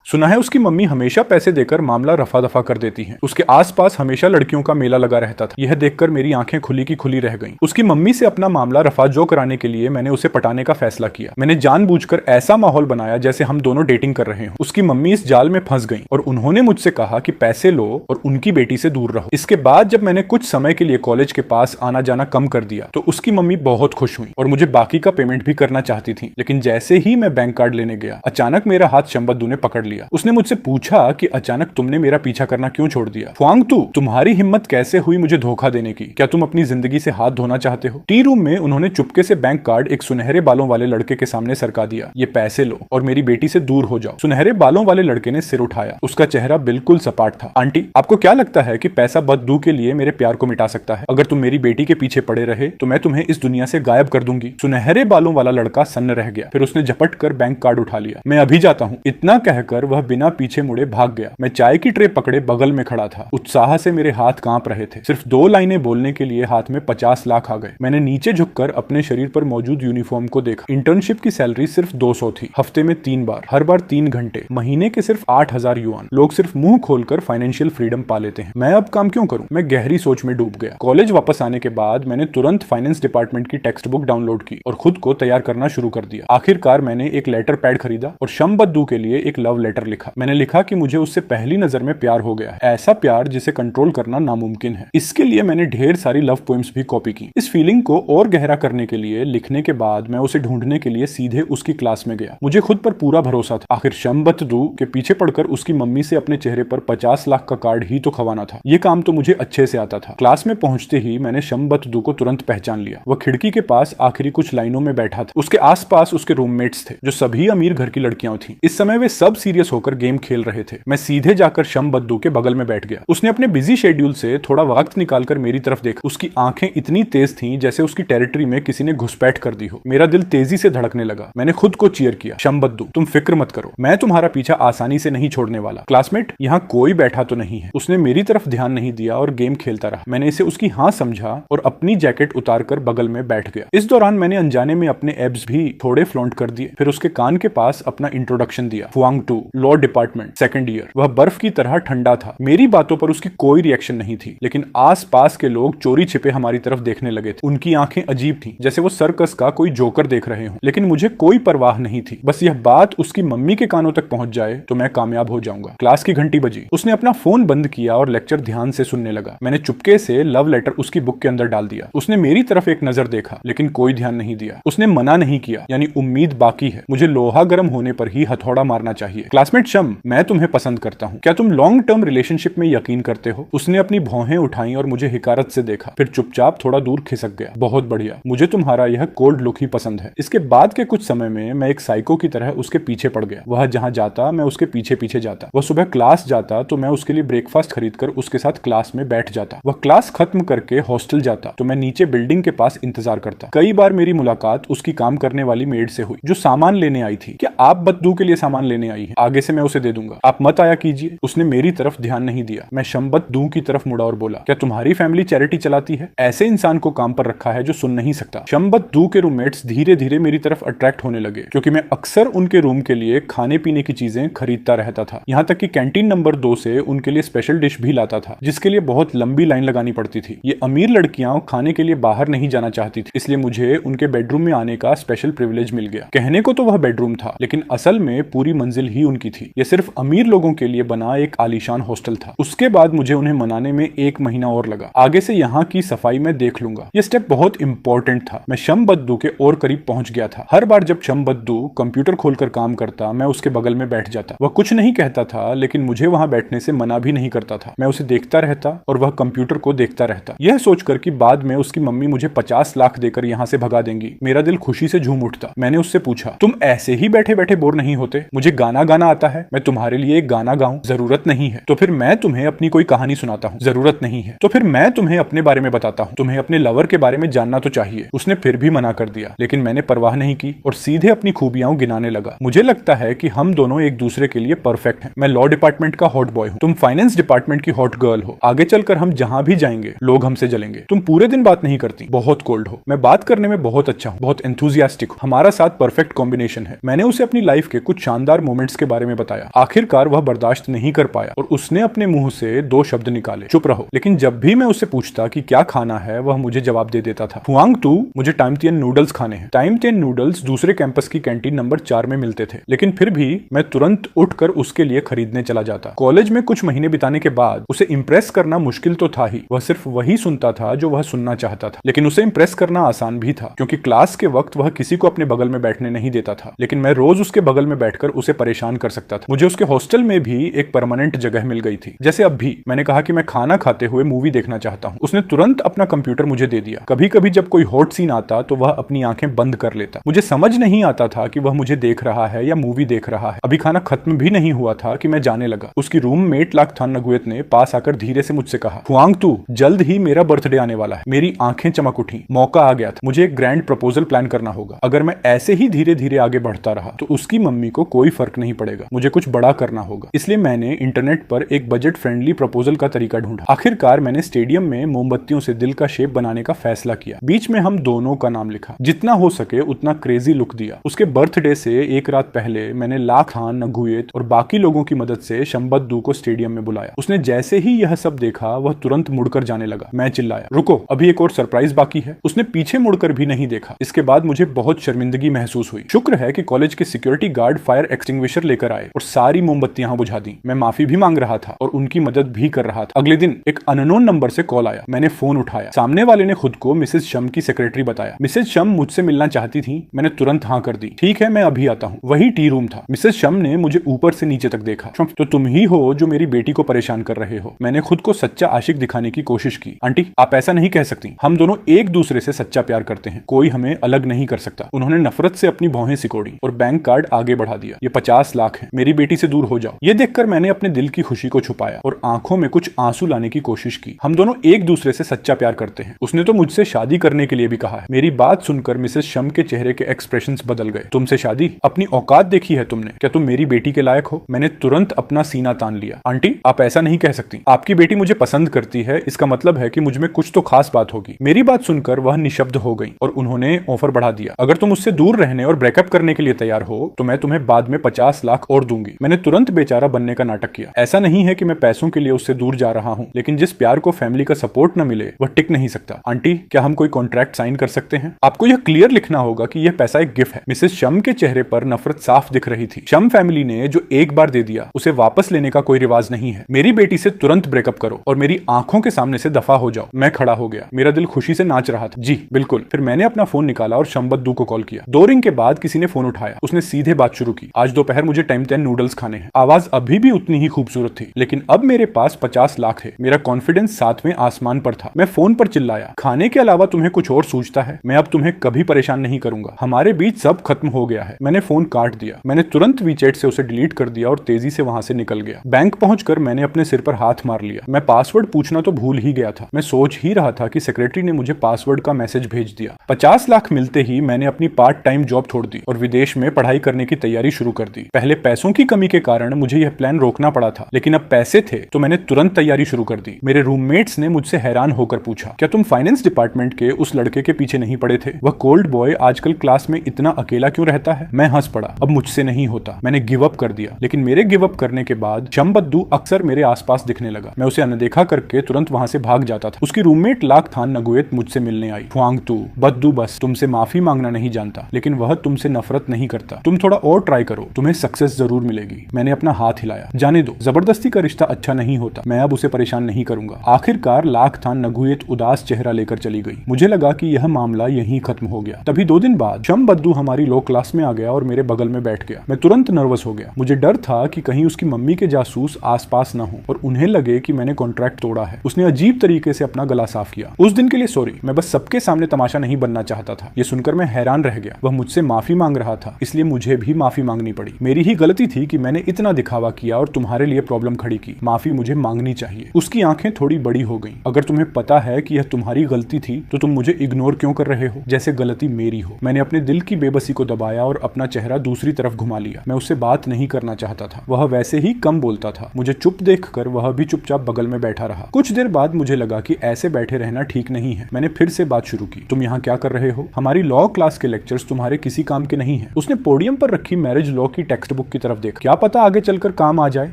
सुना है उसकी मम्मी हमेशा पैसे देकर मामला रफा दफा कर देती हैं। उसके आसपास हमेशा लड़कियों का मेला लगा रहता था। यह देखकर मेरी आंखें खुली की खुली रह गईं। उसकी मम्मी से अपना मामला रफा जो कराने के लिए मैंने उसे पटाने का फैसला किया। मैंने जानबूझकर ऐसा माहौल बनाया जैसे हम दोनों डेटिंग कर रहे हों। उसकी मम्मी इस जाल में फंस गई और उन्होंने मुझसे कहा कि पैसे लो और उनकी बेटी से दूर रहो। इसके बाद जब मैंने कुछ समय के लिए कॉलेज के पास आना जाना कम कर दिया तो उसकी मम्मी बहुत खुश हुई और मुझे बाकी का पेमेंट भी करना चाहती थी। लेकिन जैसे ही मैं बैंक कार्ड लेने गया, अचानक मेरा हाथ शंबद्दू ने पकड़ लिया। उसने मुझसे पूछा कि अचानक तुमने मेरा पीछा करना क्यों छोड़ दिया? फ़ुआंगतू, तुम्हारी हिम्मत कैसे हुई मुझे धोखा देने की? क्या तुम अपनी जिंदगी से हाथ धोना चाहते हो? टी रूम में उन्होंने चुपके से बैंक कार्ड एक सुनहरे बालों वाले लड़के के सामने सरका दिया। ये पैसे लो और मेरी बेटी से दूर हो जाओ। सुनहरे बालों वाले लड़के ने सिर उठाया। उसका चेहरा बिल्कुल सपाट था। आंटी, आपको क्या लगता है कि पैसा बद्दू के लिए मेरे प्यार को मिटा सकता है? अगर तुम मेरी बेटी के पीछे पड़े रहे तो मैं तुम्हें इस दुनिया से गायब कर दूंगी। सुनहरे बालों वाला लड़का सन्न रह गया। फिर उसने झपट कर बैंक कार्ड उठा लिया। मैं अभी जाता हूँ, इतना कहकर वह बिना पीछे मुड़े भाग गया। मैं चाय की ट्रे पकड़े बगल में खड़ा था। उत्साह से मेरे हाथ कांप रहे थे। सिर्फ 2 लाइनें बोलने के लिए हाथ में 50 लाख आ गए। मैंने नीचे झुककर अपने शरीर पर मौजूद यूनिफॉर्म को देखा। इंटर्नशिप की सैलरी सिर्फ 200 थी। हफ्ते में 3 बार, हर बार 3 घंटे, महीने के सिर्फ 8000 युआन। लोग सिर्फ मुंह खोलकर फाइनेंशियल फ्रीडम पा लेते हैं। मैं अब काम क्यों करूं? मैं गहरी सोच में डूब गया। कॉलेज वापस आने के बाद मैंने तुरंत फाइनेंस डिपार्टमेंट की टेक्स्ट बुक डाउनलोड की और खुद को तैयार करना शुरू कर दिया। आखिरकार मैंने एक लेटर पैड खरीदा और शंबद्दू के लिए एक लव लेटर लिखा। मैंने लिखा कि मुझे उससे पहली नजर में प्यार हो गया है, ऐसा प्यार जिसे कंट्रोल करना नामुमकिन है। इसके लिए मैंने ढेर सारी लव पोएम्स भी कॉपी की। इस फीलिंग को और गहरा करने के लिए लिखने के बाद मैं उसे ढूंढने के लिए सीधे उसकी क्लास में गया। मुझे खुद पर पूरा भरोसा था। आखिर शंबद्दू के पीछे पड़कर उसकी मम्मी से अपने चेहरे पर 50 लाख का कार्ड ही तो खवाना था। ये काम तो मुझे अच्छे से आता था। क्लास में पहुंचते ही मैंने शंबद्दू को तुरंत पहचान लिया। वह खिड़की के पास आखिरी कुछ लाइनों में बैठा था। उसके आसपास उसके रूममेट्स थे जो सभी अमीर घर की लड़कियां थीं। इस समय वे सब सीरियस होकर गेम खेल रहे थे। मैं सीधे जाकर शंबद्दू के बगल में बैठ गया। उसने अपने बिजी शेड्यूल से थोड़ा वक्त निकालकर मेरी तरफ देखा। उसकी आंखें इतनी तेज थीं जैसे उसकी टेरिटरी में किसी ने घुसपैठ कर दी हो। मेरा दिल तेजी से धड़कने लगा। मैंने खुद को चीयर किया। शंबद्दू, तुम फिक्र मत करो, मैं तुम्हारा पीछा आसानी से नहीं छोड़ने वाला। क्लासमेट, यहाँ कोई बैठा तो नहीं है? उसने मेरी तरफ ध्यान नहीं दिया और गेम खेलता रहा। मैंने इसे उसकी हाँ समझा और अपनी जैकेट उतारकर बगल में बैठ गया। इस दौरान मैंने अनजाने में अपने एब्स भी थोड़े फ्लॉन्ट कर दिए। फिर उसके कान के पास अपना इंट्रोडक्शन दिया। फ़ुआंगतू, लॉ डिपार्टमेंट, सेकंड ईयर। वह बर्फ की तरह ठंडा था। मेरी बातों पर उसकी कोई रिएक्शन नहीं थी, लेकिन आस-पास के लोग चोरी छिपे हमारी तरफ देखने लगे थे। उनकी आंखें अजीब थीं, जैसे वो सर्कस का कोई जोकर देख रहे हों। लेकिन मुझे कोई परवाह नहीं थी। बस यह बात उसकी मम्मी के कानों तक पहुंच जाए तो मैं कामयाब हो जाऊंगा। क्लास की घंटी बजी। उसने अपना फोन बंद किया और लेक्चर ध्यान से सुनने लगा। मैंने चुपके से लव लेटर उसकी बुक के अंदर डाल दिया। उसने मेरी तरफ एक नजर देखा, लेकिन कोई ध्यान नहीं दिया। उसने मना नहीं किया, यानी उम्मीद बाकी है। मुझे लोहा गर्म होने पर ही हथौड़ा मारना चाहिए। क्लासमेट शम, मैं तुम्हें पसंद करता हूँ। क्या तुम लॉन्ग टर्म रिलेशनशिप में यकीन करते हो? उसने अपनी भौहें उठाई और मुझे हिकारत से देखा, फिर चुपचाप थोड़ा दूर खिसक गया। बहुत बढ़िया, मुझे तुम्हारा यह कोल्ड लुक ही पसंद है। इसके बाद के कुछ समय में मैं एक साइको की तरह उसके पीछे पड़ गया। वह जहां जाता मैं उसके पीछे पीछे जाता। वह सुबह क्लास जाता तो मैं उसके लिए ब्रेकफास्ट खरीदकर उसके साथ क्लास में बैठ जाता। वह क्लास खत्म करके हॉस्टल जाता तो मैं नीचे बिल्डिंग के पास इंतजार करता। कई बार मेरी मुलाकात उसकी काम करने वाली मेड से हुई जो सामान लेने आई थी। क्या आप बद्दू के लिए सामान लेने आई है? आगे से मैं उसे दे दूंगा, आप मत आया कीजिए। उसने मेरी तरफ ध्यान नहीं दिया। मैं शंबद्दू की तरफ मुड़ा और बोला, क्या तुम्हारी फैमिली चैरिटी चलाती है? ऐसे इंसान को काम पर रखा है जो सुन नहीं सकता। शंबद्दू के रूममेट्स धीरे धीरे मेरी तरफ अट्रैक्ट होने लगे क्योंकि मैं अक्सर उनके रूम के लिए खाने पीने की चीजें खरीदता रहता था। यहाँ तक कि कैंटीन नंबर 2 से उनके लिए स्पेशल डिश भी लाता था जिसके लिए बहुत लंबी लाइन लगानी पड़ती थी। ये अमीर लड़कियां खाने के लिए बाहर नहीं जाना चाहती थी, इसलिए मुझे उनके बेडरूम में आने का स्पेशल प्रिविलेज मिल गया। कहने को तो वह बेडरूम था, लेकिन असल में पूरी मंजिल ही उनकी थी। यह सिर्फ अमीर लोगों के लिए बना एक आलीशान हॉस्टल था। उसके बाद मुझे उन्हें मनाने में 1 महीना और लगा। आगे से यहाँ की सफाई मैं देख लूंगा। यह स्टेप बहुत इंपॉर्टेंट था। मैं शंबद्दू के और करीब पहुंच गया था। हर बार जब शंबद्दू कंप्यूटर खोलकर काम करता मैं उसके बगल में बैठ जाता। वह कुछ नहीं कहता था, लेकिन मुझे वहां बैठने से मना भी नहीं करता था। मैं उसे देखता रहता और वह कंप्यूटर को देखता रहता, यह सोचकर कि बाद में उसकी मम्मी मुझे 50 लाख देकर यहाँ से भगा देंगी। मेरा दिल खुशी से झूम उठता। मैंने उससे पूछा, तुम ऐसे ही बैठे बैठे बोर नहीं होते? मुझे गाना गाना आता है, मैं तुम्हारे लिए एक गाना गाऊं? जरूरत नहीं है। तो फिर मैं तुम्हें अपनी कोई कहानी सुनाता हूँ। जरूरत नहीं है। तो फिर मैं तुम्हें अपने बारे में बताता हूँ। तुम्हें अपने लवर के बारे में जानना तो चाहिए। उसने फिर भी मना कर दिया, लेकिन मैंने परवाह नहीं की और सीधे अपनी खूबियां गिनाने लगा। मुझे लगता है कि हम दोनों एक दूसरे के लिए परफेक्ट हैं। मैं लॉ डिपार्टमेंट का हॉट बॉय हूँ, तुम फाइनेंस डिपार्टमेंट की हॉट गर्ल हो। आगे चलकर हम जहां भी जाएंगे लोग हमसे जलेंगे। तुम पूरे दिन बात नहीं करती, बहुत कोल्ड हो। मैं बात करने में बहुत अच्छा हूँ, बहुत एंथुसियास्टिक हूँ। हमारा साथ परफेक्ट कॉम्बिनेशन है। मैंने उसे अपनी लाइफ के कुछ शानदार मोमेंट्स के बारे में बताया। आखिरकार वह बर्दाश्त नहीं कर पाया और उसने अपने मुंह से 2 शब्द निकाले, चुप रहो। लेकिन जब भी मैं उससे पूछता कि क्या खाना है, वह मुझे जवाब दे देता था, हुआंग तू, मुझे टाइम तियन नूडल्स खाने हैं। टाइम तियन नूडल्स दूसरे कैंपस की कैंटीन नंबर 4 में मिलते थे, लेकिन फिर भी मैं तुरंत उठकर उसके लिए खरीदने चला जाता। कॉलेज में कुछ महीने बिताने के बाद उसे इंप्रेस करना मुश्किल तो था ही, वह सिर्फ वही सुनता था जो वह सुनना चाहता था। लेकिन उसे इंप्रेस करना आसान भी था, क्योंकि क्लास के वक्त वह किसी को अपने बगल में बैठने नहीं देता था, लेकिन मैं रोज उसके बगल में बैठकर उसे परेशान कर सकता था। मुझे उसके हॉस्टल में भी एक परमानेंट जगह मिल गई थी। जैसे अब भी मैंने कहा कि मैं खाना खाते हुए मूवी देखना चाहता हूँ, उसने तुरंत अपना कंप्यूटर मुझे दे दिया। कभी कभी जब कोई हॉट सीन आता तो वह अपनी आंखें बंद कर लेता। मुझे समझ नहीं आता था कि वह मुझे देख रहा है या मूवी देख रहा है। अभी खाना खत्म भी नहीं हुआ था कि मैं जाने लगा। उसकी रूममेट लाकथान नगुएत ने पास आकर धीरे से मुझसे कहा, हुआंग तू, जल्द ही मेरा बर्थडे आने वाला है। मेरी आंखें चमक उठी। मौका आ गया था। मुझे एक ग्रैंड प्रपोजल प्लान करना होगा। अगर मैं ऐसे ही धीरे धीरे आगे बढ़ता रहा तो उसकी मम्मी को कोई फर्क नहीं पड़ेगा। मुझे कुछ बड़ा करना होगा। इसलिए मैंने इंटरनेट पर एक बजट फ्रेंडली प्रपोजल का तरीका ढूंढा। आखिरकार मैंने स्टेडियम में मोमबत्तियों से दिल का शेप बनाने का फैसला किया। बीच में हम दोनों का नाम लिखा। जितना हो सके उतना क्रेजी लुक दिया। उसके बर्थडे से एक रात पहले मैंने लाकथान नगुएत और बाकी लोगों की मदद से शंबद्दू को स्टेडियम में बुलाया। उसने जैसे ही यह सब देखा वह तुरंत मुड़कर जाने लगा। मैं चिल्लाया, रुको, अभी एक और सरप्राइज बाकी है। उसने पीछे मुड़कर भी नहीं देखा। इसके बाद मुझे बहुत शर्मिंदगी महसूस हुई। शुक्र है कि कॉलेज के सिक्योरिटी गार्ड फायर एक्सटिंग्विशर लेकर आए और सारी मोमबत्तियां बुझा दी। मैं माफी भी मांग रहा था और उनकी मदद भी कर रहा था। अगले दिन एक अननोन नंबर से कॉल आया। मैंने फोन उठाया। सामने वाले ने खुद को मिसेज शम की सेक्रेटरी बताया। मिसेज शम मुझसे मिलना चाहती थी। मैंने तुरंत हाँ कर दी। ठीक है, मैं अभी आता हूँ। वही टी रूम था। मिसेज शम ने मुझे ऊपर से नीचे तक देखा। तो तुम ही हो जो मेरी बेटी को परेशान कर रहे हो। मैंने खुद को सच्चा आशिक दिखाने की कोशिश की। आंटी, आप ऐसा नहीं कह सकती। हम दोनों एक दूसरे से सच्चा प्यार करते हैं। कोई हमें अलग नहीं कर सकता। उन्होंने नफरत से अपनी भौहें सिकोड़ी और बैंक कार्ड आगे बढ़ा दिया। ये 50 लाख है। मेरी बेटी से दूर हो जाओ। ये देखकर मैंने अपने दिल की खुशी को छुपाया और आंखों में कुछ आंसू लाने की कोशिश की। हम दोनों एक दूसरे से सच्चा प्यार करते हैं। उसने तो मुझसे शादी करने के लिए भी कहा है। मेरी बात सुनकर मिसेस शम के चेहरे के एक्सप्रेशंस बदल गए। तुमसे शादी? अपनी औकात देखी है तुमने? क्या तुम मेरी बेटी के लायक हो? मैंने तुरंत अपना सीना तान लिया। आंटी, आप ऐसा नहीं कह सकती। आपकी बेटी मुझे पसंद करती है, इसका मतलब है कि मुझ में कुछ तो खास बात होगी। मेरी बात सुनकर वह निशब्द हो गई और उन्होंने ऑफर बढ़ा दिया। अगर तुम उससे दूर रहने और ब्रेकअप करने के लिए तैयार हो तो मैं तुम्हें बाद में 50 लाख और दूंगी। मैंने तुरंत बेचारा बनने का नाटक किया। ऐसा नहीं है कि मैं पैसों के लिए उससे दूर जा रहा हूँ, लेकिन जिस प्यार को फैमिली का सपोर्ट न मिले वह टिक नहीं सकता। आंटी, क्या हम कोई कॉन्ट्रैक्ट साइन कर सकते हैं? आपको यह क्लियर लिखना होगा कि यह पैसा एक गिफ्ट है। मिसेस शम के चेहरे पर नफरत साफ दिख रही थी। शम फैमिली ने जो एक बार दे दिया उसे वापस लेने का कोई रिवाज नहीं है। मेरी बेटी से तुरंत ब्रेकअप करो और मेरी आंखों के सामने से दफा हो जाओ। मैं खड़ा हो गया। मेरा दिल खुशी से नाच रहा था। जी बिल्कुल। फिर मैंने अपना फोन निकाला और शंबद्दू को कॉल किया। 2 रिंग के बाद किसी ने फोन उठाया। उसने सीधे बात शुरू की। आज दोपहर मुझे टाइम 10 नूडल्स खाने हैं। आवाज अभी भी उतनी ही खूबसूरत थी, लेकिन अब मेरे पास 50 लाख थे। मेरा कॉन्फिडेंस 7वें आसमान पर था। मैं फोन पर चिल्लाया, खाने के अलावा तुम्हें कुछ और सूझता है? मैं अब तुम्हें कभी परेशान नहीं करूंगा। हमारे बीच सब खत्म हो गया है। मैंने फोन काट दिया। मैंने तुरंत वीचैट से उसे डिलीट कर दिया और तेजी से वहां से निकल गया। बैंक पहुंचकर मैंने अपने सिर पर हाथ मार लिया। मैं पासवर्ड पूछना तो भूल ही गया था। मैं सोच ही रहा था कि सेक्रेटरी ने मुझे पासवर्ड का मैसेज भेज दिया। 50 लाख मिलते ही मैंने अपनी पार्ट टाइम जॉब छोड़ दी और विदेश में पढ़ाई करने की तैयारी शुरू कर दी। पहले पैसों की कमी के कारण मुझे यह प्लान रोकना पड़ा था, लेकिन अब पैसे थे तो मैंने तुरंत तैयारी शुरू कर दी। मेरे रूममेट्स ने मुझसे हैरान होकर पूछा, क्या तुम फाइनेंस डिपार्टमेंट के उस लड़के के पीछे नहीं पड़े थे? वह कोल्ड बॉय आजकल क्लास में इतना अकेला क्यों रहता है? मैं हंस पड़ा। अब मुझसे नहीं होता। मैंने गिव अप कर दिया। लेकिन मेरे गिव अप करने के बाद शंबद्दू अक्सर मेरे आसपास दिखने लगा। मैं उसे अनदेखा करके तुरंत वहां से भाग जाता था। उसकी रूममेट लाकथान नगुएत मुझसे मिलने आई। हुआंग तू, बद्दू बस तुमसे माफी मांगना नहीं जानता, लेकिन वह तुमसे नफरत नहीं करता। तुम थोड़ा और ट्राई करो, तुम्हें सक्सेस जरूर मिलेगी। मैंने अपना हाथ हिलाया। जाने दो, जबरदस्ती का रिश्ता अच्छा नहीं होता। मैं अब उसे परेशान नहीं करूंगा। आखिरकार लाकथान नगुएत उदास चेहरा लेकर चली गई। मुझे लगा कि यह मामला यहीं खत्म हो गया। तभी 2 दिन बाद शंबद्दू हमारी लॉ क्लास में आ गया और मेरे बगल में बैठ गया। मैं तुरंत नर्वस हो गया। मुझे डर था कि कहीं उसकी मम्मी के जासूस आसपास न हो और उन्हें लगे कि मैंने कॉन्ट्रैक्ट तोड़ा है। उसने अजीब तरीके से अपना गला साफ किया। उस दिन के लिए सॉरी। मैं बस सबके सामने तमाशा नहीं बनना चाहता था। ये सुनकर मैं हैरान रह गया। वह मुझसे माफी मांग रहा था, इसलिए मुझे भी माफी मांगनी पड़ी। मेरी ही गलती थी कि मैंने इतना दिखावा किया और तुम्हारे लिए प्रॉब्लम खड़ी की। माफी मुझे मांगनी चाहिए। उसकी आंखें थोड़ी बड़ी हो गईं। अगर तुम्हें पता है कि यह तुम्हारी गलती थी तो तुम मुझे इग्नोर क्यों कर रहे हो, जैसे गलती मेरी हो? मैंने अपने दिल की बेबसी को दबाया और अपना चेहरा दूसरी तरफ घुमा लिया। मैं उससे बात नहीं करना चाहता था। वह वैसे ही कम बोलता था। मुझे चुप देखकर वह भी चुपचाप बगल में बैठा रहा। कुछ देर बाद मुझे लगा कि ऐसे बैठे रहना ठीक नहीं है। मैंने फिर से बात शुरू की। तुम यहाँ क्या कर रहे हो? हमारी लॉ क्लास के लेक्चर्स तुम्हारे किसी काम के नहीं है। उसने पोडियम पर रखी मैरिज लॉ की टेक्स्ट बुक नोटबुक की तरफ देखा, क्या पता आगे चलकर काम आ जाए।